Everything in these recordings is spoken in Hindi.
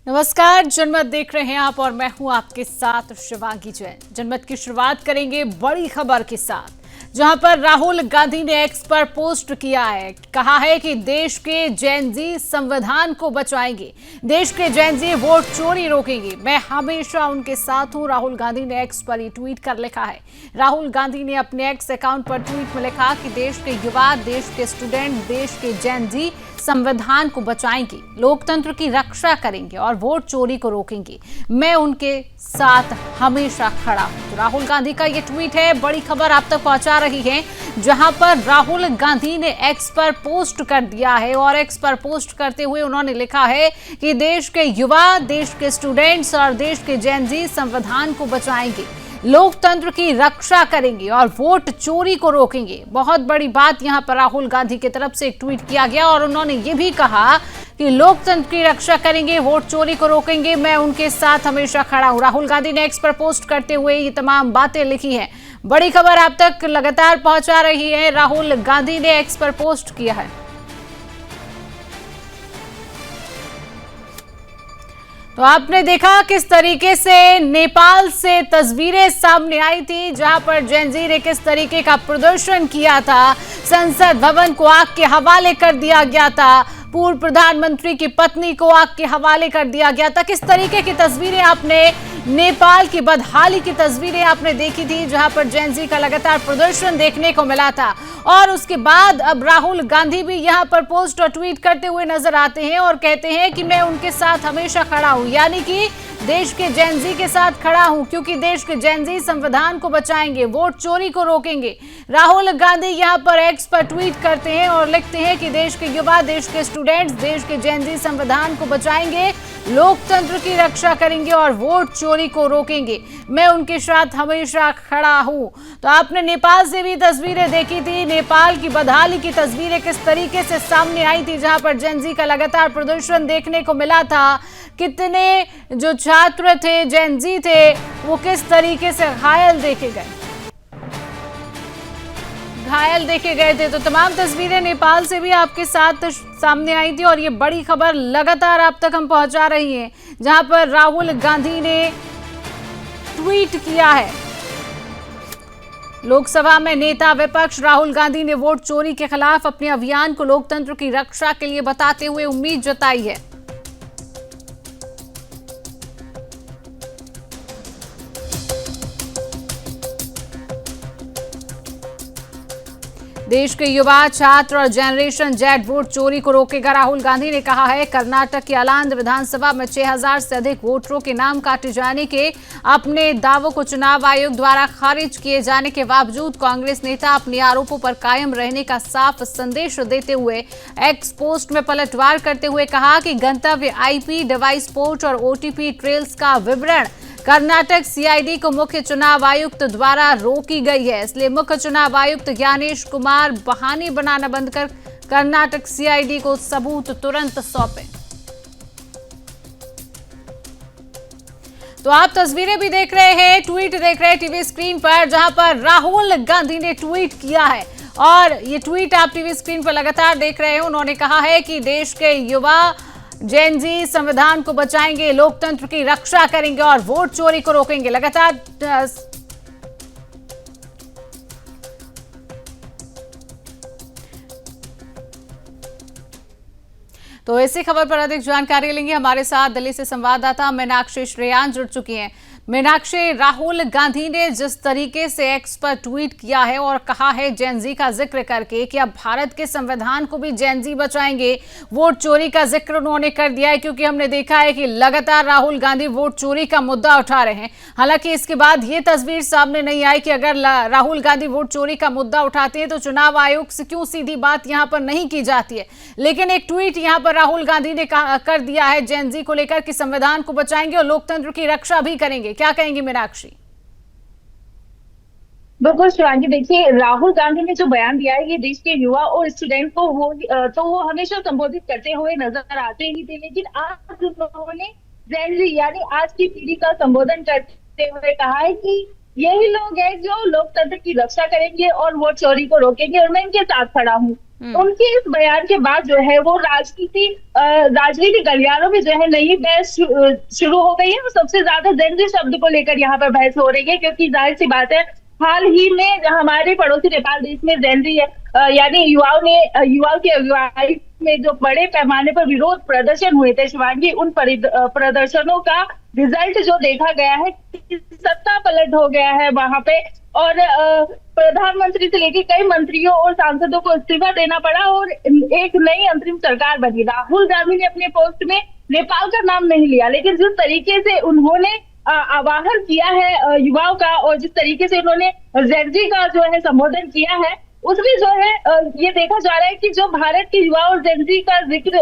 नमस्कार, जनमत देख रहे हैं आप और मैं हूं आपके साथ शिवांगी जैन। जनमत की शुरुआत करेंगे बड़ी खबर के साथ, जहां पर राहुल गांधी ने एक्स पर पोस्ट किया है। कहा है कि देश के जेन जी संविधान को बचाएंगे, देश के जेन जी वोट चोरी रोकेंगे, मैं हमेशा उनके साथ हूं। राहुल गांधी ने एक्स पर ये ट्वीट कर लिखा है। राहुल गांधी ने अपने एक्स अकाउंट पर ट्वीट में लिखा कि देश के युवा, देश के स्टूडेंट, देश के जेन जी संविधान को बचाएंगे, लोकतंत्र की रक्षा करेंगे और वोट चोरी को रोकेंगे, मैं उनके साथ हमेशा खड़ा हूं। तो राहुल गांधी का ये ट्वीट है, बड़ी खबर आप तक पहुंचा रही है, जहां पर राहुल गांधी ने एक्स पर पोस्ट कर दिया है और एक्स पर पोस्ट करते हुए उन्होंने लिखा है कि देश के युवा, देश के स्टूडेंट्स और देश के जेन जी संविधान को बचाएंगे, लोकतंत्र की रक्षा करेंगे और वोट चोरी को रोकेंगे। बहुत बड़ी बात यहां पर राहुल गांधी की तरफ से एक ट्वीट किया गया और उन्होंने ये भी कहा कि लोकतंत्र की रक्षा करेंगे, वोट चोरी को रोकेंगे, मैं उनके साथ हमेशा खड़ा हूं। राहुल गांधी ने एक्स पर पोस्ट करते हुए ये तमाम बातें लिखी हैं। बड़ी खबर आप तक लगातार पहुंचा रही है, राहुल गांधी ने एक्स पर पोस्ट किया है। तो आपने देखा किस तरीके से नेपाल से तस्वीरें सामने आई थी, जहां पर जेन जी ने किस तरीके का प्रदर्शन किया था। संसद भवन को आग के हवाले कर दिया गया था, पूर्व प्रधानमंत्री की पत्नी को आग के हवाले कर दिया गया था। किस तरीके की तस्वीरें आपने नेपाल की बदहाली की तस्वीरें आपने देखी थी, जहां पर जेन जी का लगातार प्रदर्शन देखने को मिला था। और उसके बाद अब राहुल गांधी भी यहां पर पोस्ट और ट्वीट करते हुए नजर आते हैं और कहते हैं कि मैं उनके साथ हमेशा खड़ा हूं, यानी कि देश के जेन जी के साथ खड़ा हूं, क्योंकि देश के जेन जी संविधान को बचाएंगे, वोट चोरी को रोकेंगे। राहुल गांधी यहां पर एक्स पर ट्वीट करते हैं और लिखते हैं कि देश के युवा, देश के स्टूडेंट्स, देश के जेन जी संविधान को बचाएंगे, लोकतंत्र की रक्षा करेंगे और वोट चोरी को रोकेंगे, मैं उनके साथ हमेशा खड़ा हूं। तो आपने नेपाल से भी तस्वीरें देखी थी, नेपाल की बदहाली की तस्वीरें किस तरीके से सामने आई थी, जहां पर जेन जी का लगातार प्रदर्शन देखने को मिला था। कितने जो छात्र थे, जेन जी थे, वो किस तरीके से घायल देखे गए थे। तो तमाम तस्वीरें नेपाल से भी आपके साथ सामने आई थी और ये बड़ी खबर लगातार आप तक हम पहुंचा रही हैं, जहां पर राहुल गांधी ने ट्वीट किया है। लोकसभा में नेता विपक्ष राहुल गांधी ने वोट चोरी के खिलाफ अपने अभियान को लोकतंत्र की रक्षा के लिए बताते हुए उम्मीद जताई है। देश के युवा, छात्र और जनरेशन जेड वोट चोरी को रोकेगा, राहुल गांधी ने कहा है। कर्नाटक की अलांध विधानसभा में 6000 से अधिक वोटरों के नाम काटे जाने के अपने दावों को चुनाव आयोग द्वारा खारिज किए जाने के बावजूद कांग्रेस नेता अपने आरोपों पर कायम रहने का साफ संदेश देते हुए एक्स पोस्ट में पलटवार करते हुए कहा कि गंतव्य आईपी डिवाइस पोर्ट और ओटीपी ट्रेल्स का विवरण कर्नाटक सीआईडी को मुख्य चुनाव आयुक्त द्वारा रोकी गई है, इसलिए मुख्य चुनाव आयुक्त ज्ञानेश कुमार बहाने बनाना बंद कर कर्नाटक सीआईडी को सबूत तुरंत सौंपे। तो आप तस्वीरें भी देख रहे हैं, ट्वीट देख रहे हैं टीवी स्क्रीन पर, जहां पर राहुल गांधी ने ट्वीट किया है और ये ट्वीट आप टीवी स्क्रीन पर लगातार देख रहे हैं। उन्होंने कहा है कि देश के युवा, जेन जी संविधान को बचाएंगे, लोकतंत्र की रक्षा करेंगे और वोट चोरी को रोकेंगे। लगातार तो इसी खबर पर अधिक जानकारी लेंगे, हमारे साथ दिल्ली से संवाददाता मीनाक्षी श्रेयान जुड़ चुकी हैं। मीनाक्षी, राहुल गांधी ने जिस तरीके से एक्स पर ट्वीट किया है और कहा है जेन जी का जिक्र करके कि अब भारत के संविधान को भी जेन जी बचाएंगे, वोट चोरी का जिक्र उन्होंने कर दिया है, क्योंकि हमने देखा है कि लगातार राहुल गांधी वोट चोरी का मुद्दा उठा रहे हैं। हालांकि इसके बाद ये तस्वीर सामने नहीं आई कि अगर राहुल गांधी वोट चोरी का मुद्दा उठाते हैं तो चुनाव आयोग से क्यों सीधी बात यहां पर नहीं की जाती है। लेकिन एक ट्वीट यहां पर राहुल गांधी ने कर दिया है जेन जी को लेकर कि संविधान को बचाएंगे और लोकतंत्र की रक्षा भी करेंगे। क्या कहेंगे मीनाक्षी? बिल्कुल शिवांगी, देखिए राहुल गांधी ने जो बयान दिया है ये देश के युवा और स्टूडेंट को वो हमेशा संबोधित करते हुए नजर आते ही थे, लेकिन आज उन्होंने जेन जी यानी आज की पीढ़ी का संबोधन करते हुए कहा है कि यही लोग हैं जो लोकतंत्र की रक्षा करेंगे और वोट चोरी को रोकेंगे और मैं इनके साथ खड़ा हूँ। उनके इस बयान के बाद जो है वो राजनीति गलियारों में जो है नई बहस शुरू हो गई है। और सबसे ज्यादा जेंजी शब्द को लेकर यहाँ पर बहस हो रही है, क्योंकि जाहिर सी बात है हाल ही में हमारे पड़ोसी नेपाल देश में जेंजी यानी युवाओं की अगुवाई में जो बड़े पैमाने पर विरोध प्रदर्शन हुए थे शिवांगी, उन प्रदर्शनों का रिजल्ट जो देखा गया है, सत्ता पलट हो गया है वहां पे। और प्रधानमंत्री से लेकर कई मंत्रियों और सांसदों को इस्तीफा देना पड़ा और एक नई अंतरिम सरकार बनी। राहुल गांधी ने अपने पोस्ट में नेपाल का नाम नहीं लिया, लेकिन जिस तरीके से उन्होंने आह्वान किया है युवाओं का और जिस तरीके से उन्होंने जेंजी का जो है संबोधन किया है, उसमें जो है ये देखा जा रहा है कि जो भारत के युवा और जेंजी का जिक्र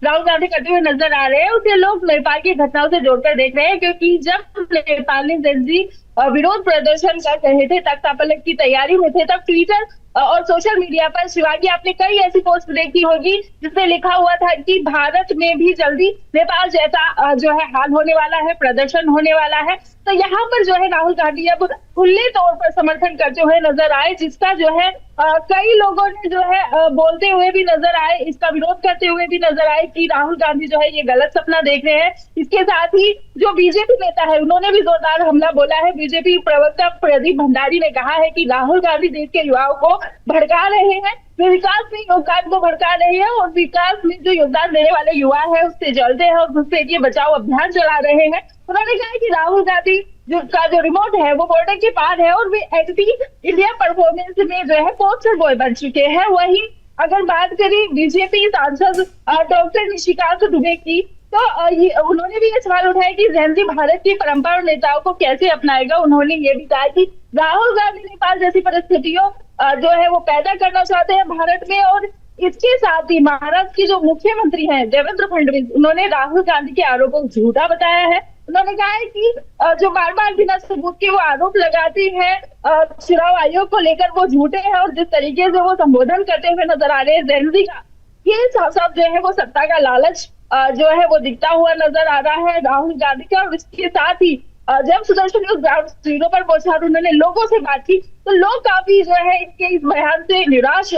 राहुल गांधी करते हुए नजर आ रहे हैं, उसे लोग नेपाल की घटनाओं से जोड़कर देख रहे हैं। क्योंकि जब नेपाल ने जेंजी विरोध प्रदर्शन कर रहे थे, तख्ता पलट की तैयारी में थे, तब ट्विटर और सोशल मीडिया पर शिवांगी आपने कई ऐसी पोस्ट देखी होगी जिसमें लिखा हुआ था कि भारत में भी जल्दी नेपाल जैसा जो है हाल होने वाला है, प्रदर्शन होने वाला है। तो यहाँ पर जो है राहुल गांधी अब खुले तौर पर समर्थन करते हुए नजर आए, जिसका जो है कई लोगों ने जो है बोलते हुए भी नजर आए, इसका विरोध करते हुए भी नजर आए कि राहुल गांधी जो है ये गलत सपना देख रहे हैं। इसके साथ ही जो बीजेपी नेता है उन्होंने भी जोरदार हमला बोला है। बीजेपी प्रवक्ता प्रदीप भंडारी ने कहा है कि राहुल गांधी देश के युवाओं को भड़का रहे हैं, वे विकास में योगदान को भड़का रहे हैं और विकास में जो योगदान देने वाले युवा है उससे जलते हैं और घुसपैठिए बचाओ अभियान चला रहे हैं। उन्होंने कहा कि राहुल गांधी जो रिमोट है वो बॉर्डर के पार है और वे एंटी इंडिया परफॉर्मेंस में जो है पोस्टर बॉय बन चुके हैं। वहीं अगर बात करें बीजेपी सांसद डॉक्टर निशिकांत दुबे की, तो उन्होंने भी ये सवाल उठाया कि जेंजी भारत की परंपरा और नेताओं को कैसे अपनाएगा। उन्होंने ये भी कहा कि राहुल गांधी नेपाल जैसी परिस्थितियों जो है वो पैदा करना चाहते हैं भारत में। और इसके साथ ही महाराष्ट्र की जो मुख्यमंत्री हैं देवेंद्र फडणवीस, उन्होंने राहुल गांधी के आरोपों को झूठा बताया है। उन्होंने कहा है कि जो बार बार बिना सबूत के वो आरोप लगाते हैं चुनाव आयोग को लेकर, वो झूठे हैं। और जिस तरीके से वो संबोधन करते हुए नजर आ रहे हैं जेंजी का, ये साफ जो है वो सत्ता का लालच जो है वो दिखता हुआ नजर आ रहा है राहुल गांधी का। और इसके साथ ही जब सुदर्शन न्यूज ग्राउंड जीरो पर पहुंचा तो उन्होंने लोगों से बात की, तो लोग काफी जो है इनके इस बयान से निराश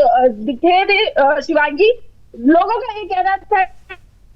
दिखे थे। शिवांगी, लोगों का ये कहना था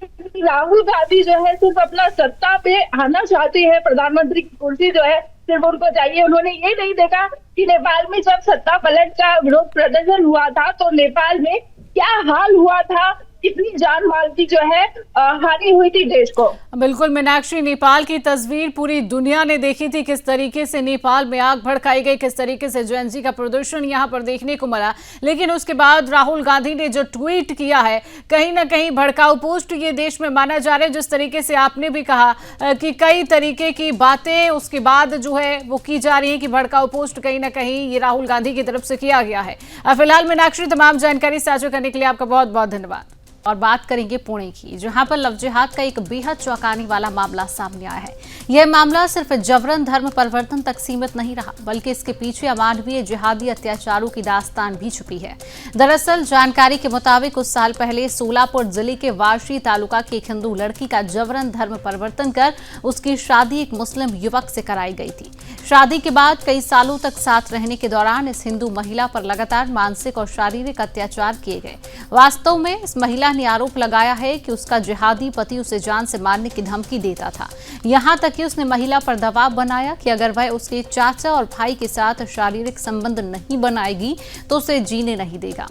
कि राहुल गांधी जो है सिर्फ अपना सत्ता पे आना चाहते हैं, प्रधानमंत्री की कुर्सी जो है सिर्फ उनको चाहिए। उन्होंने ये नहीं देखा कि नेपाल में जब सत्ता पलट का विरोध प्रदर्शन हुआ था तो नेपाल में क्या हाल हुआ था, कितनी जान माल की जो है हानि हुई थी देश को। बिल्कुल मीनाक्षी, नेपाल की तस्वीर पूरी दुनिया ने देखी थी, किस तरीके से नेपाल में आग भड़काई गई, किस तरीके से जेंजी का प्रदर्शन यहां पर देखने को मिला। लेकिन उसके बाद राहुल गांधी ने जो ट्वीट किया है, कहीं ना कहीं भड़काऊ पोस्ट ये देश में माना जा रहा है। जिस तरीके से आपने भी कहा कि कई तरीके की बातें उसके बाद जो है वो की जा रही है कि भड़काऊ पोस्ट कहीं ना कहीं ये राहुल गांधी की तरफ से किया गया है। फिलहाल मीनाक्षी, तमाम जानकारी साझा करने के लिए आपका बहुत बहुत धन्यवाद। और बात करेंगे पुणे की, जहां पर लव जिहाद का एक बेहद चौंकाने वाला मामला सामने आया है। यह मामला सिर्फ जबरन धर्म परिवर्तन तक सीमित नहीं रहा, बल्कि इसके पीछे अमानवीय जिहादी अत्याचारों की दास्तान भी छुपी है। दरअसल जानकारी के मुताबिक कुछ साल पहले सोलापुर जिले के वाशी तालुका की एक हिंदू लड़की का जबरन धर्म परिवर्तन कर उसकी शादी एक मुस्लिम युवक से कराई गई थी। शादी के बाद कई सालों तक साथ रहने के दौरान इस हिंदू महिला पर लगातार मानसिक और शारीरिक अत्याचार किए गए। वास्तव में इस महिला ने आरोप लगाया है कि उसका जिहादी पति उसे जान से मारने की धमकी देता था। यहां तक कि उसने महिला पर दबाव बनाया कि अगर वह उसके चाचा और भाई के साथ शारीरिक संबंध नहीं बनाएगी तो उसे जीने नहीं देगा।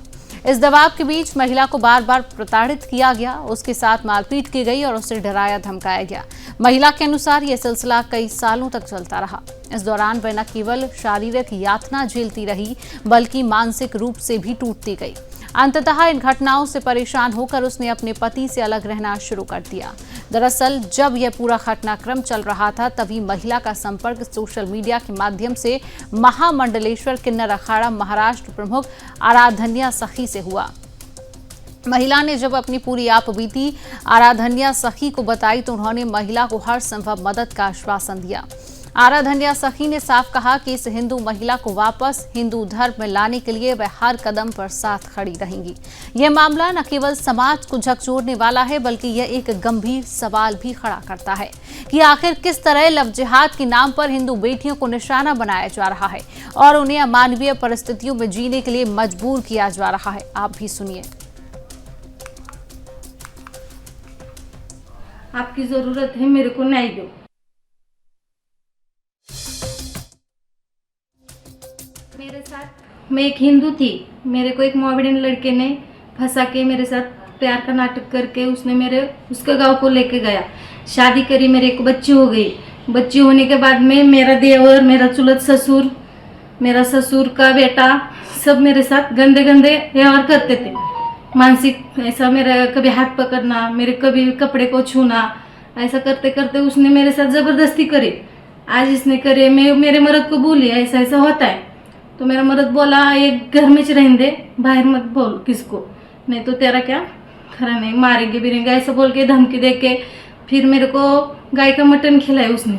इस दबाव के बीच महिला को बार बार प्रताड़ित किया गया, उसके साथ मारपीट की गई और उसे डराया धमकाया गया। महिला के अनुसार यह सिलसिला कई सालों तक चलता रहा। इस दौरान वह न केवल शारीरिक यातना झेलती रही, बल्कि मानसिक रूप से भी टूटती गई। अंततः इन घटनाओं से परेशान होकर उसने अपने पति से अलग रहना शुरू कर दिया। दरअसल जब यह पूरा घटनाक्रम चल रहा था, तभी महिला का संपर्क सोशल मीडिया के माध्यम से महामंडलेश्वर किन्नर अखाड़ा महाराष्ट्र प्रमुख आराधन्या सखी से हुआ। महिला ने जब अपनी पूरी आपबीती आराधन्या सखी को बताई तो उन्होंने महिला को हर संभव मदद का आश्वासन दिया। आराधन्या सखी ने साफ कहा कि इस हिंदू महिला को वापस हिंदू धर्म में लाने के लिए वह हर कदम पर साथ खड़ी रहेंगी। यह मामला न केवल समाज को झकझोरने वाला है बल्कि यह एक गंभीर सवाल भी खड़ा करता है कि आखिर किस तरह लव जिहाद के नाम पर हिंदू बेटियों को निशाना बनाया जा रहा है और उन्हें अमानवीय परिस्थितियों में जीने के लिए मजबूर किया जा रहा है। आप भी सुनिए। आपकी जरूरत है, मेरे को न्याय दो। मेरे साथ, मैं एक हिंदू थी, मेरे को एक मोहम्मदन लड़के ने फंसा के मेरे साथ प्यार का नाटक करके उसने उसके गांव को लेके गया, शादी करी, मेरे एक बच्ची हो गई। बच्ची होने के बाद में मेरा देवर, मेरा चुलत ससुर, मेरा ससुर का बेटा सब मेरे साथ गंदे गंदे व्यवहार करते थे। मानसिक ऐसा मेरा कभी हाथ पकड़ना, मेरे कभी कपड़े को छूना, ऐसा करते करते उसने मेरे साथ जबरदस्ती करी। आज इसने करे, मैं मेरे मर्द को बोली ऐसा ऐसा होता है, तो मेरा मर्द बोला एक घर में रहने दे, बाहर मत बोल किसको, नहीं तो तेरा क्या खरा नहीं, मारेंगे बिरेंगे, ऐसा बोल के धमकी दे के फिर मेरे को गाय का मटन खिलाए उसने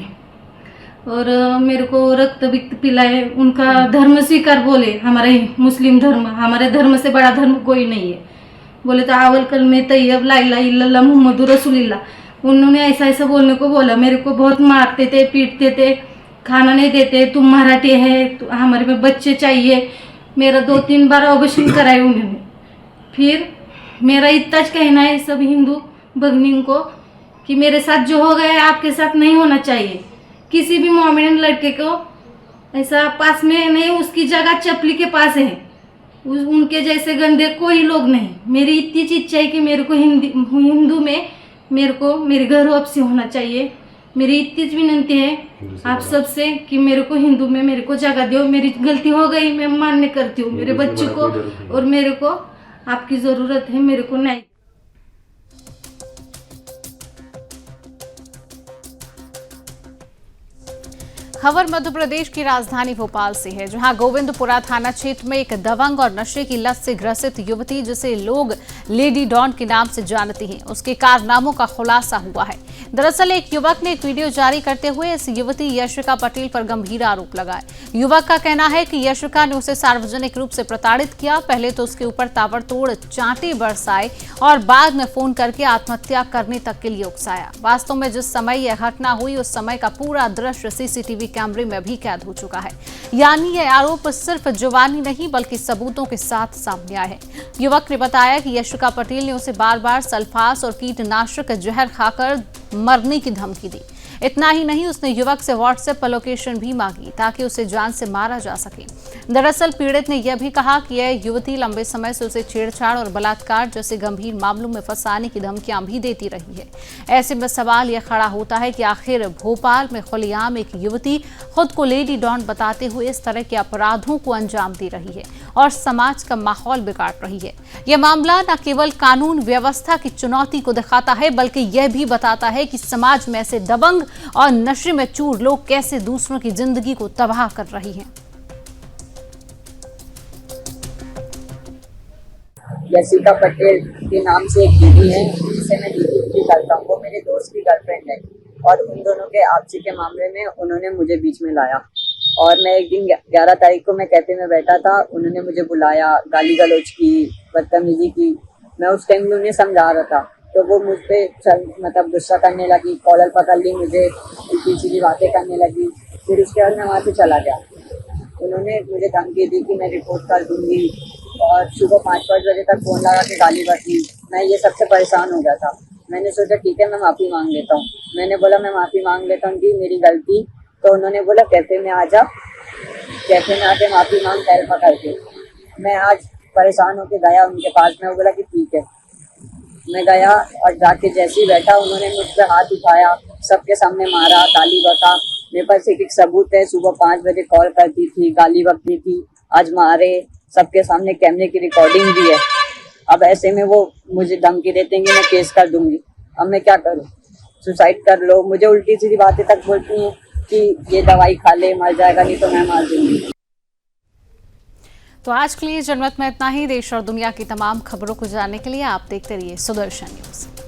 और मेरे को रक्त विक्त पिलाए। उनका धर्म स्वीकार बोले, हमारा मुस्लिम धर्म, हमारे धर्म से बड़ा धर्म कोई नहीं है। बोले तो आवल कल में तैयब ला इलाहा इल्लल्लाह मुहम्मदुर रसूलुल्लाह। उन्होंने ऐसा ऐसा बोलने को बोला। मेरे को बहुत मारते थे, पीटते थे, खाना नहीं देते, तुम मराठी है, हमारे में बच्चे चाहिए। मेरा 2-3 बार ऑपरेशन कराए उन्होंने। फिर मेरा इतना कहना है सब हिंदू भगिनी को कि मेरे साथ जो हो गया आपके साथ नहीं होना चाहिए। किसी भी मोहम्मदन लड़के को ऐसा पास में नहीं, उसकी जगह चपली के पास है, उनके जैसे गंदे कोई लोग नहीं। मेरी इतनी इच्छा है कि मेरे को हिंदू में मेरे को मेरे घर वापसी होना चाहिए। मेरी इतनी विनती है आप सबसे कि मेरे को हिंदू में मेरे को जगह दो। मेरी गलती हो गई, मैं मान्य करती हूँ। मेरे बच्चे को और मेरे को आपकी जरूरत है, मेरे को नहीं। खबर मध्य प्रदेश की राजधानी भोपाल से है, जहां गोविंदपुरा थाना क्षेत्र में एक दबंग और नशे की लत से ग्रसित युवती, जिसे लोग लेडी डॉन के नाम से जानती हैं, उसके कारनामों का खुलासा हुआ है। दरअसल एक युवक ने एक वीडियो जारी करते हुए इस युवती यशिका पटेल पर गंभीर आरोप लगाए। युवक का कहना है कि यशिका ने उसे सार्वजनिक रूप से प्रताड़ित किया। पहले तो उसके ऊपर ताबड़तोड़ चांटे बरसाए और बाद में फोन करके आत्महत्या करने तक के लिए उकसाया। वास्तव में जिस समय यह घटना हुई उस समय का पूरा दृश्य सीसीटीवी कैमरे में भी कैद हो चुका है। यानी यह आरोप सिर्फ जुबानी नहीं बल्कि सबूतों के साथ सामने आए हैं। युवक ने बताया कि यशिका पटेल ने उसे बार बार सल्फास और कीटनाशक जहर खाकर मरने की धमकी दी। इतना ही नहीं, उसने युवक से व्हाट्सएप पर लोकेशन भी मांगी ताकि उसे जान से मारा जा सके। दरअसल पीड़ित ने यह भी कहा कि यह युवती लंबे समय से उसे छेड़छाड़ और बलात्कार जैसे गंभीर मामलों में फंसाने की धमकियां भी देती रही है। ऐसे में सवाल यह खड़ा होता है कि आखिर भोपाल में खुलेआम एक युवती खुद को लेडी डॉन बताते हुए इस तरह के अपराधों को अंजाम दे रही है और समाज का माहौल बिगाड़ रही है। यह मामला न केवल कानून व्यवस्था की चुनौती को दिखाता है बल्कि यह भी बताता है कि समाज में ऐसे दबंग और नशे में चूर लोग कैसे दूसरों की जिंदगी को तबाह कर रही हैं। यशिका पटेल के नाम से एक दीदी है जिसे मैं दीदी करता हूँ। वो मेरे दोस्त की गर्लफ्रेंड है और उन दोनों के आपसी के मामले में उन्होंने मुझे बीच में लाया। और मैं एक दिन 11 तारीख को मैं कैफे में बैठा था, उन्होंने मुझे बुलाया, गाली गलौज की, बदतमीजी की। मैं उस टाइम में उन्हें समझा रहा था तो वो मुझ पर मतलब गुस्सा करने लगी, कॉलर पकड़ ली, मुझे उल्टी सीधी बातें करने लगी। फिर उसके बाद मैं वहाँ से चला गया। उन्होंने मुझे धमकी दी कि मैं रिपोर्ट कर दूंगी और सुबह 5-5 बजे तक फोन लगा के गाली बकी। मैं ये सबसे परेशान हो गया था। मैंने सोचा ठीक है मैं माफ़ी मांग लेता हूँ। मैंने बोला मैं माफ़ी मांग लेता हूँ कि मेरी गलती। तो उन्होंने बोला कैफे में आ जा, कैफे में आके माफ़ी मांग पैर पकड़ के। मैं आज परेशान होकर गया उनके पास में। वो बोला कि ठीक है। मैं गया और जाके जैसे ही बैठा उन्होंने मुझ पर हाथ उठाया, सबके सामने मारा, गाली बका। मेरे पास एक सबूत है, सुबह 5 बजे कॉल करती थी, गाली बकती थी, आज मारे, सबके सामने कैमरे की रिकॉर्डिंग भी है। अब ऐसे में वो मुझे धमकी देते हैं कि मैं केस कर दूंगी। अब मैं क्या करूं? सुसाइड कर लो। मुझे उल्टी सीधी बातें तक बोलती हैं कि ये दवाई खा ले, मर जाएगा, नहीं तो मैं मार दूंगी। तो आज के लिए जनमत में इतना ही। देश और दुनिया की तमाम खबरों को जानने के लिए आप देखते रहिए सुदर्शन न्यूज।